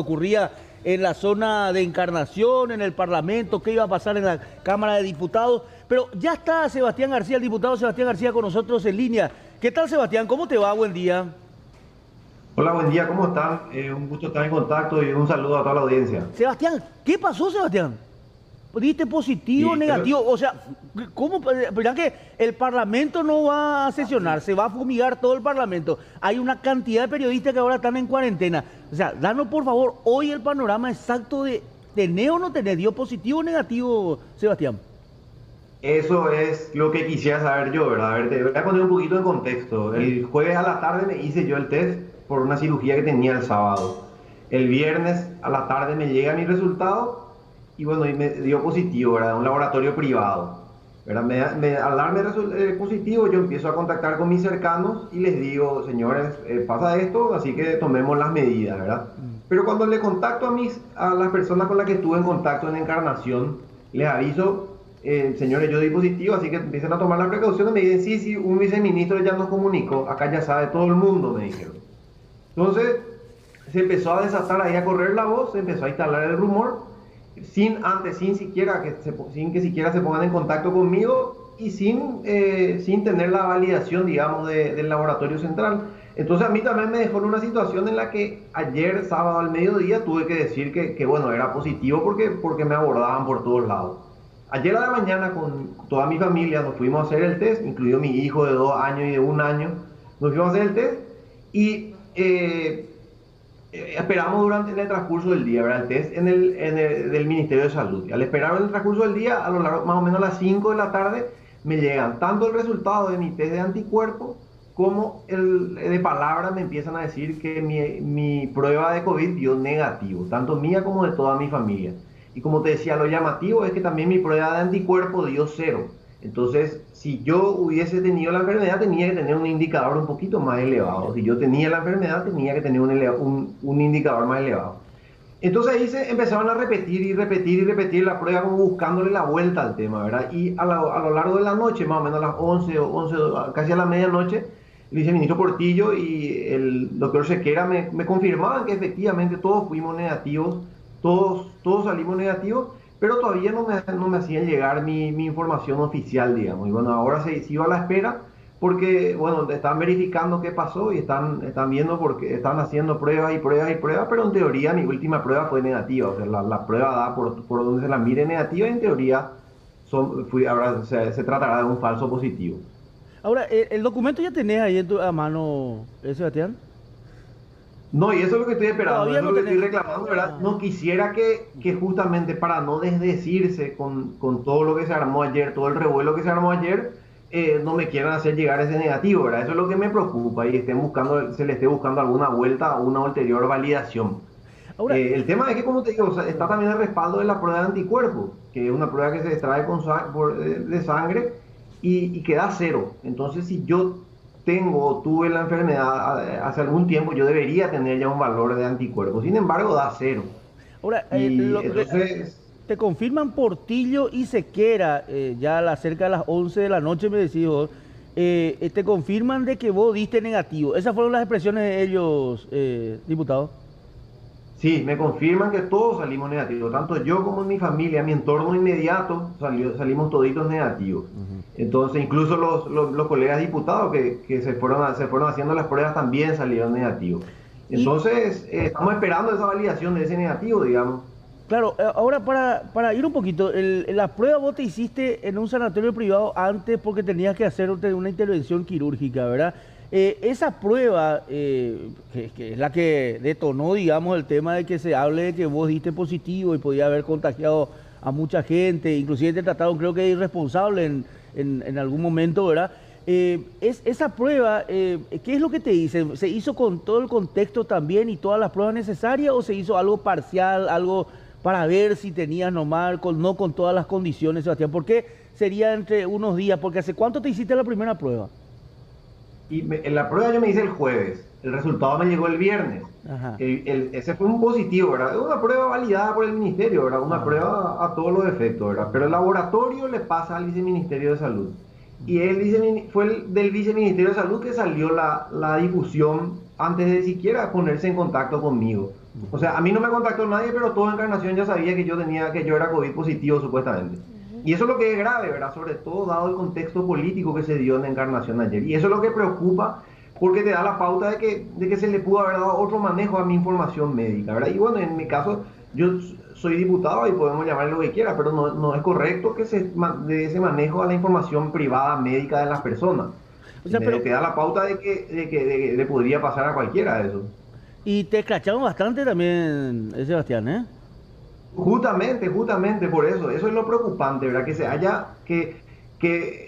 ocurría en la zona de Encarnación, en el Parlamento, qué iba a pasar en la Cámara de Diputados. Pero ya está Sebastián García, el diputado Sebastián García con nosotros en línea. ¿Qué tal, Sebastián? ¿Cómo te va? Buen día. Hola, buen día, ¿cómo están? Un gusto estar en contacto y un saludo a toda la audiencia. Sebastián, ¿qué pasó, Sebastián? ¿Diste positivo o Y negativo? O sea, ¿cómo? Verán que el Parlamento no va a sesionar, se va a fumigar todo el Parlamento. Hay una cantidad de periodistas que ahora están en cuarentena. O sea, danos por favor hoy el panorama exacto de ¿tenés o no tenés? ¿Dio positivo o negativo, Sebastián? eso es lo que quisiera saber yo, ¿verdad? A ver, te voy a poner un poquito de contexto. El jueves a la tarde me hice yo el test por una cirugía que tenía el sábado. El viernes a la tarde me llega mi resultado y bueno, y me dio positivo, ¿verdad? Un laboratorio privado. ¿Verdad? Al darme positivo, yo empiezo a contactar con mis cercanos y les digo, señores, pasa esto, así que tomemos las medidas, ¿verdad? Pero cuando le contacto a las personas con las que estuve en contacto en Encarnación, les aviso, señores, yo di positivo, así que empiezan a tomar las precauciones. Me dicen, sí, sí, un viceministro ya nos comunicó, acá ya sabe todo el mundo, me dijeron. Entonces, se empezó a desatar ahí, a correr la voz, se empezó a instalar el rumor, sin que siquiera se pongan en contacto conmigo y sin tener la validación, digamos, del laboratorio central. Entonces a mí también me dejó en una situación en la que ayer, sábado al mediodía, tuve que decir que bueno, era positivo porque me abordaban por todos lados. Ayer a la mañana con toda mi familia nos fuimos a hacer el test, incluido mi hijo de 2 años y de 1 año, nos fuimos a hacer el test y esperamos durante el transcurso del día, ¿verdad? El test del Ministerio de Salud. Y al esperar en el transcurso del día, a lo largo más o menos a las 5 de la tarde, me llegan tanto el resultado de mi test de anticuerpos como de palabra me empiezan a decir que mi prueba de COVID dio negativo, tanto mía como de toda mi familia. Y como te decía, lo llamativo es que también mi prueba de anticuerpo dio 0. Entonces, si yo hubiese tenido la enfermedad, tenía que tener un indicador un poquito más elevado. Si yo tenía la enfermedad, tenía que tener un indicador más elevado. Entonces ahí se empezaron a repetir y repetir y repetir la prueba, como buscándole la vuelta al tema, ¿verdad? Y a lo largo de la noche, más o menos a las 11 o 11, casi a la medianoche, el viceministro Portillo y el doctor Sequera me confirmaban que efectivamente todos fuimos negativos, todos salimos negativos, pero todavía no me hacían llegar mi información oficial, digamos. Y bueno, ahora se iba a la espera porque, bueno, están verificando qué pasó y están viendo porque están haciendo pruebas y pruebas y pruebas, pero en teoría mi última prueba fue negativa. O sea, la prueba da por donde se la mire negativa y en teoría ahora se tratará de un falso positivo. Ahora, ¿el documento ya tenés ahí a mano, Sebastián? No, y eso es lo que estoy esperando, Todavía eso es no lo que tenés. estoy reclamando, ¿verdad? No quisiera que justamente para no desdecirse con todo lo que se armó ayer, todo el revuelo que se armó ayer, no me quieran hacer llegar ese negativo, ¿verdad? Eso es lo que me preocupa y se le esté buscando alguna vuelta o una ulterior validación. Ahora, El tema es que, como te digo, o sea, está también el respaldo de la prueba de anticuerpos, que es una prueba que se extrae de sangre y que da 0. Entonces, si yo tengo o tuve la enfermedad hace algún tiempo, yo debería tener ya un valor de anticuerpos. Sin embargo, da 0. ahora, Y entonces, te confirman Portillo y Sequera, ya cerca de las 11 de la noche me decís vos, te confirman de que vos diste negativo. Esas fueron las expresiones de ellos, diputado. sí, me confirman que todos salimos negativos, tanto yo como mi familia, mi entorno inmediato, salimos toditos negativos. Entonces, incluso los colegas diputados que se fueron haciendo las pruebas también salieron negativos. Y Entonces, estamos esperando esa validación de ese negativo, digamos. claro, ahora para ir un poquito, la prueba vos te hiciste en un sanatorio privado antes porque tenías que hacer una intervención quirúrgica, ¿verdad? Esa prueba, que es la que detonó, digamos, el tema de que se hable de que vos diste positivo y podía haber contagiado a mucha gente, inclusive te trataron, creo que irresponsable en algún momento, ¿verdad? Esa prueba, ¿qué es lo que te dicen? ¿Se hizo con todo el contexto también y todas las pruebas necesarias o se hizo algo parcial, algo para ver si tenías nomás, no con todas las condiciones, Sebastián? ¿Por qué sería entre unos días? Porque ¿hace cuánto te hiciste la primera prueba? En la prueba yo me hice el jueves, el resultado me llegó el viernes. Ajá. Ese fue un positivo, ¿verdad? Es una prueba validada por el ministerio, ¿verdad? Una prueba a todos los efectos, ¿verdad? Pero el laboratorio le pasa al viceministerio de Salud. Y fue del viceministerio de Salud que salió la difusión antes de siquiera ponerse en contacto conmigo. O sea, a mí no me contactó nadie, pero todo Encarnación ya sabía que yo era COVID positivo supuestamente. Y eso es lo que es grave, ¿verdad? Sobre todo dado el contexto político que se dio en Encarnación ayer. Y eso es lo que preocupa porque te da la pauta de que se le pudo haber dado otro manejo a mi información médica, ¿verdad? Y bueno, en mi caso, yo soy diputado y podemos llamarle lo que quiera, pero no es correcto que se dé ese manejo a la información privada médica de las personas. O sea, pero... Te da la pauta de que le podría pasar a cualquiera eso. Y te escracharon bastante también, Sebastián, ¿eh? Justamente por eso es lo preocupante, ¿verdad? Que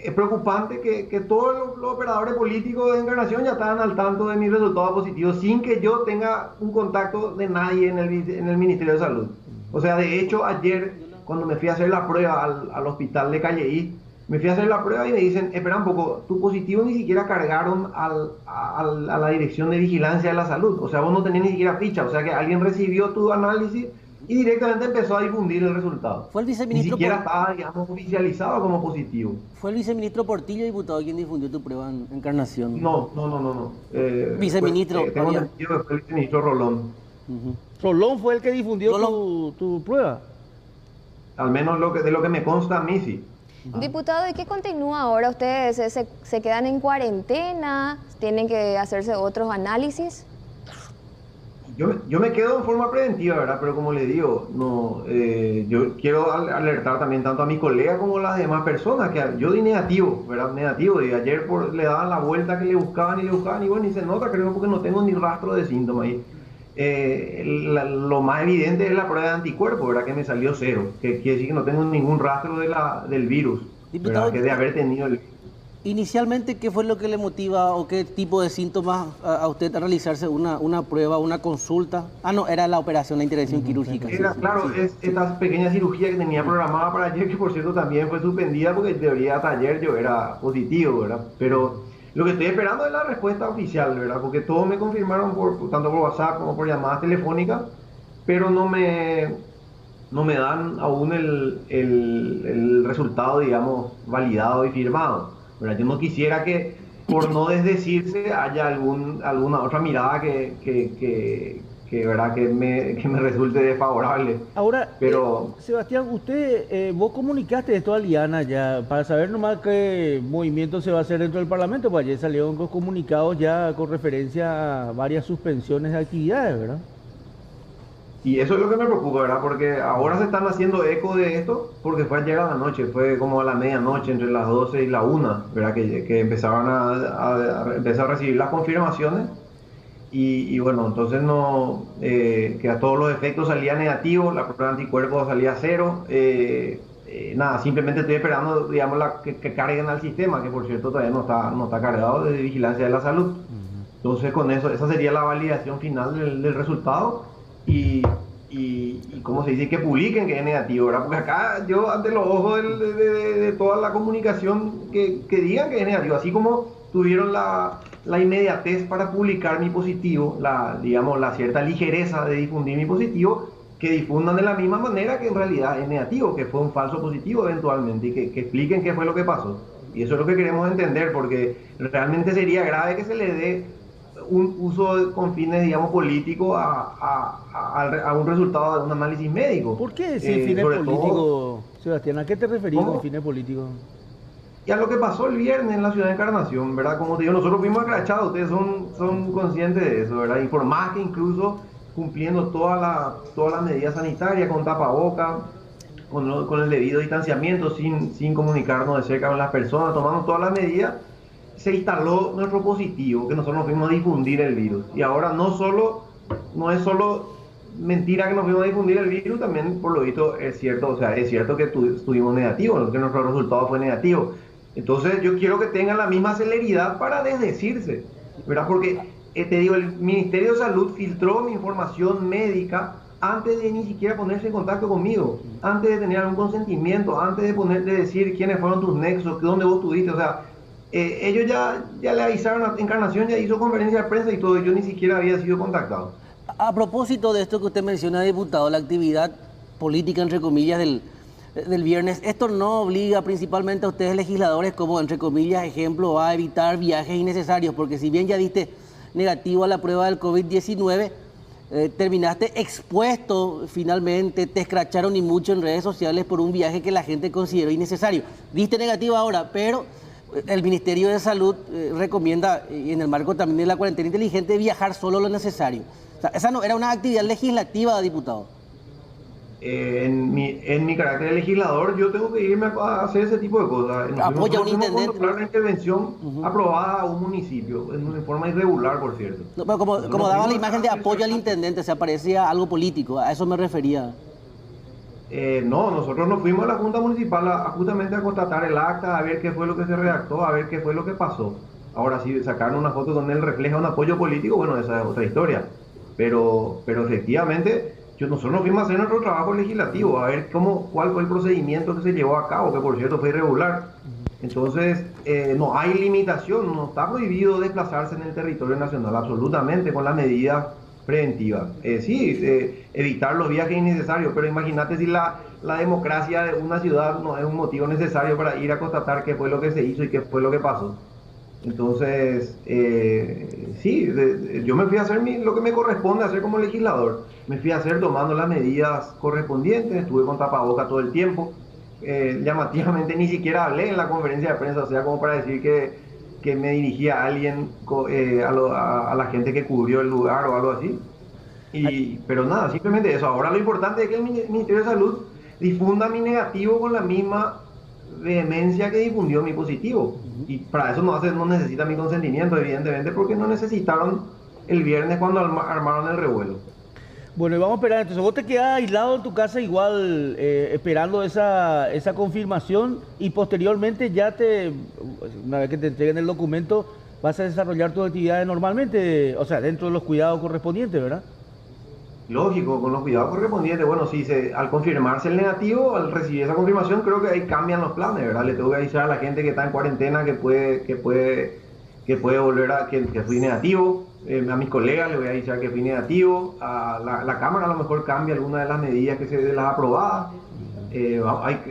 es preocupante que todos los operadores políticos de Encarnación ya estaban al tanto de mis resultados positivos sin que yo tenga un contacto de nadie en el Ministerio de Salud. O sea, de hecho, ayer cuando me fui a hacer la prueba al hospital de Calleí, me fui a hacer la prueba y me dicen, espera un poco, tu positivo ni siquiera cargaron a la Dirección de Vigilancia de la Salud. O sea, vos no tenías ni siquiera ficha, o sea que alguien recibió tu análisis y directamente empezó a difundir el resultado. Fue el viceministro. Ni siquiera estaba, digamos, oficializado como positivo. ¿Fue el viceministro Portillo, diputado, quien difundió tu prueba en Encarnación? No. Viceministro. Tengo entendido que fue el viceministro Rolón. Rolón fue el que difundió tu prueba. Al menos de lo que me consta a mí, sí. Diputado, ¿y qué continúa ahora? ¿Ustedes se quedan en cuarentena? ¿Tienen que hacerse otros análisis? Yo me quedo en forma preventiva, ¿verdad? Pero como le digo, yo quiero alertar también tanto a mi colega como a las demás personas, que yo di negativo, ¿verdad? Negativo, y ayer le daban la vuelta que le buscaban, y bueno, y se nota, creo, porque no tengo ni rastro de síntomas ahí. Lo más evidente es la prueba de anticuerpos, ¿verdad? Que me salió 0, que quiere decir que no tengo ningún rastro del virus, Diputado, ¿verdad? Que de haber tenido el virus. Inicialmente, ¿qué fue lo que le motiva o qué tipo de síntomas a usted a realizarse una prueba, una consulta? No, era la operación, la intervención quirúrgica. Claro, es esta pequeña cirugía que tenía programada para ayer, que por cierto también fue suspendida porque en teoría hasta ayer yo era positivo, ¿verdad? Pero lo que estoy esperando es la respuesta oficial, ¿verdad? Porque todos me confirmaron tanto por WhatsApp como por llamadas telefónicas, pero no me dan aún el resultado, digamos, validado y firmado. ¿Verdad? Yo no quisiera que, por no desdecirse, haya alguna otra mirada ¿verdad? que me resulte desfavorable. Ahora, pero Sebastián, vos comunicaste esto a Liana ya para saber nomás qué movimiento se va a hacer dentro del Parlamento, pues ayer salieron los comunicados ya con referencia a varias suspensiones de actividades, ¿verdad? Y eso es lo que me preocupa, ¿verdad? Porque ahora se están haciendo eco de esto, porque fue ayer a la noche, fue como a la medianoche, entre las 12 y la 1, ¿verdad? Que empezaban empezar a recibir las confirmaciones. Y bueno, entonces que a todos los efectos salía negativo, la prueba de anticuerpos salía 0. Nada, simplemente estoy esperando, digamos, que carguen al sistema, que por cierto todavía no está cargado desde Vigilancia de la Salud. Entonces con eso, esa sería la validación final del resultado. Y ¿cómo se dice? Que publiquen que es negativo, ¿verdad? Porque acá yo, ante los ojos de toda la comunicación, que digan que es negativo, así como tuvieron la inmediatez para publicar mi positivo, digamos, la cierta ligereza de difundir mi positivo, que difundan de la misma manera que en realidad es negativo, que fue un falso positivo eventualmente, y que expliquen qué fue lo que pasó. Y eso es lo que queremos entender, porque realmente sería grave que se le dé un uso con fines, digamos, políticos a un resultado de un análisis médico. ¿Por qué decir fines políticos, Sebastián? ¿A qué te referís con fines políticos? Y a lo que pasó el viernes en la ciudad de Encarnación, ¿verdad? Como te digo, nosotros fuimos escrachados, ustedes son conscientes de eso, ¿verdad? Y por más que incluso cumpliendo todas las medidas sanitarias, con tapaboca, con el debido distanciamiento, sin comunicarnos de cerca con las personas, tomando todas las medidas, se instaló nuestro positivo, que nosotros nos fuimos a difundir el virus. Y ahora no es solo mentira que nos fuimos a difundir el virus, también por lo visto es cierto, o sea, es cierto que estuvimos negativos, que nuestro resultado fue negativo. Entonces yo quiero que tengan la misma celeridad para desdecirse, ¿verdad? Porque, te digo, el Ministerio de Salud filtró mi información médica antes de ni siquiera ponerse en contacto conmigo, antes de tener algún consentimiento, antes de decir quiénes fueron tus nexos, dónde vos estuviste, o sea, ellos ya le avisaron a Encarnación, ya hizo conferencia de prensa y todo, yo ni siquiera había sido contactado. A propósito de esto que usted menciona, diputado, la actividad política, entre comillas, del viernes, ¿esto no obliga principalmente a ustedes legisladores como, entre comillas, ejemplo, a evitar viajes innecesarios? Porque si bien ya diste negativo a la prueba del COVID-19, terminaste expuesto finalmente, te escracharon y mucho en redes sociales por un viaje que la gente consideró innecesario. Diste negativo ahora, pero el Ministerio de Salud recomienda, y en el marco también de la cuarentena inteligente, viajar solo lo necesario. O sea, esa no era una actividad legislativa, diputado. En mi carácter de legislador, yo tengo que irme a hacer ese tipo de cosas. Apoya a un intendente. Controlar una intervención aprobada a un municipio, en forma irregular, por cierto. No, pero como daba la imagen de apoyo al intendente, se parecía algo político, a eso me refería. No, nosotros nos fuimos a la Junta Municipal justamente a constatar el acta, a ver qué fue lo que se redactó, a ver qué fue lo que pasó. Ahora, si sacaron una foto donde él refleja un apoyo político, bueno, esa es otra historia. Pero efectivamente, nosotros nos fuimos a hacer nuestro trabajo legislativo, a ver cuál fue el procedimiento que se llevó a cabo, que por cierto fue irregular. Entonces, no hay limitación, no está prohibido desplazarse en el territorio nacional, absolutamente, con las medidas preventivas. Evitar los viajes innecesarios, pero imagínate si la democracia de una ciudad no es un motivo necesario para ir a constatar qué fue lo que se hizo y qué fue lo que pasó. Entonces, yo me fui a hacer lo que me corresponde hacer como legislador. Me fui a hacer tomando las medidas correspondientes, estuve con tapaboca todo el tiempo. Llamativamente ni siquiera hablé en la conferencia de prensa, o sea, como para decir que me dirigía a alguien, a la gente que cubrió el lugar o algo así. Pero nada, simplemente eso. Ahora lo importante es que el Ministerio de Salud difunda mi negativo con la misma vehemencia que difundió mi positivo. Y para eso no necesita mi consentimiento, evidentemente, porque no necesitaron el viernes cuando armaron el revuelo. Bueno, y vamos a esperar. Entonces, vos te quedás aislado en tu casa igual, esperando esa confirmación, y posteriormente ya una vez que te entreguen el documento, vas a desarrollar tus actividades normalmente, o sea, dentro de los cuidados correspondientes, ¿verdad? Lógico, con los cuidados correspondientes. Bueno, al confirmarse el negativo, al recibir esa confirmación, creo que ahí cambian los planes, ¿verdad? Le tengo que avisar a la gente que está en cuarentena que puede volver que fui negativo. A mis colegas les voy a avisar que fui negativo. A la Cámara a lo mejor cambia alguna de las medidas de las aprobadas. Te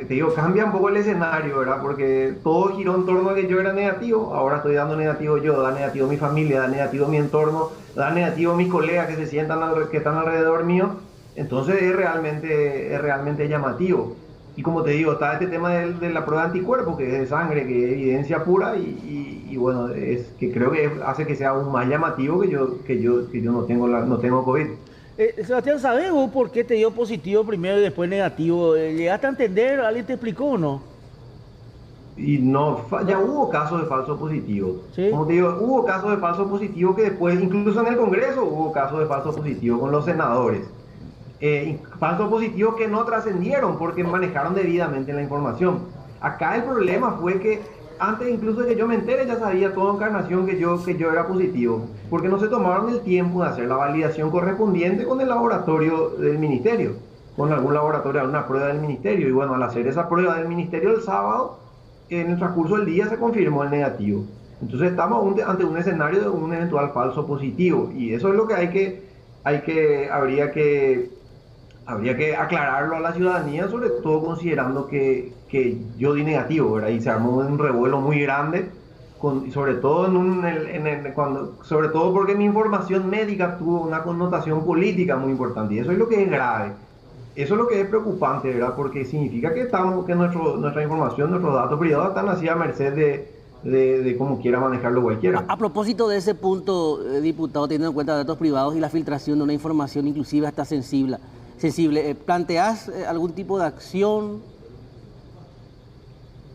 digo, cambia un poco el escenario, ¿verdad? Porque todo giró en torno a que yo era negativo. Ahora estoy dando negativo yo, da negativo mi familia, da negativo mi entorno, da negativo mis colegas que que están alrededor mío. Entonces es realmente llamativo. Y como te digo, está este tema de la prueba de anticuerpos, que es de sangre, que es evidencia pura, y bueno, es que creo que hace que sea aún más llamativo que yo no tengo COVID. Sebastián, ¿sabes vos por qué te dio positivo primero y después negativo? ¿Llegaste a entender? ¿Alguien te explicó o no? Y no, ya hubo casos de falso positivo. ¿Sí? Como te digo, hubo casos de falso positivo que después, incluso en el Congreso, hubo casos de falso positivo con los senadores. Falsos positivos que no trascendieron porque manejaron debidamente la información. Acá el problema fue que antes incluso de que yo me entere ya sabía toda Encarnación que yo era positivo, porque no se tomaron el tiempo de hacer la validación correspondiente con el laboratorio del ministerio, con algún laboratorio, alguna prueba del ministerio. Y bueno, al hacer esa prueba del ministerio el sábado, en el transcurso del día se confirmó el negativo. Entonces estamos ante un escenario de un eventual falso positivo, y eso es lo que habría que aclararlo a la ciudadanía, sobre todo considerando que yo di negativo, ¿verdad? Y se armó un revuelo muy grande, sobre todo sobre todo porque mi información médica tuvo una connotación política muy importante, y eso es lo que es grave. Eso es lo que es preocupante, ¿verdad? Porque significa que nuestra información, nuestros datos privados están así a merced de cómo quiera manejarlo cualquiera. A propósito de ese punto, diputado, teniendo en cuenta datos privados y la filtración de una información inclusive hasta sensible, ¿planteás algún tipo de acción?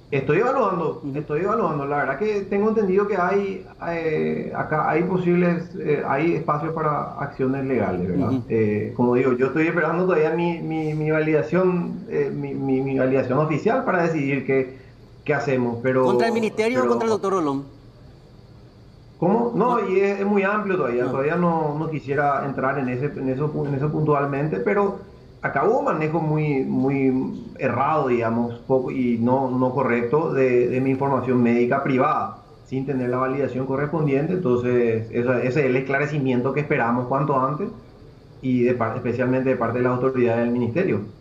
Estoy evaluando. La verdad que tengo entendido que acá hay espacios para acciones legales, ¿verdad? Como digo, yo estoy esperando todavía mi validación, mi validación oficial para decidir qué hacemos. ¿Contra el ministerio o contra el doctor Rolón? ¿Cómo? No, y es muy amplio todavía. Todavía no quisiera entrar en eso puntualmente, pero acá hubo un manejo muy errado, digamos, poco y no correcto de mi información médica privada, sin tener la validación correspondiente. Entonces, ese es el esclarecimiento que esperamos cuanto antes, y especialmente de parte de las autoridades del ministerio.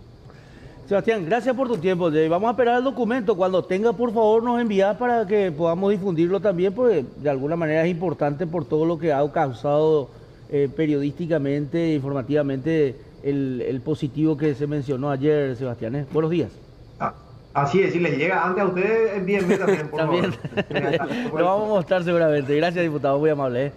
Sebastián, gracias por tu tiempo. Vamos a esperar el documento. Cuando tenga, por favor, nos envías para que podamos difundirlo también, porque de alguna manera es importante por todo lo que ha causado periodísticamente, informativamente, el positivo que se mencionó ayer, Sebastián, ¿eh? Buenos días. Ah, así es, si les llega antes a ustedes, envíenme también, por También. favor. Lo vamos a mostrar seguramente. Gracias, diputado, muy amable, ¿eh?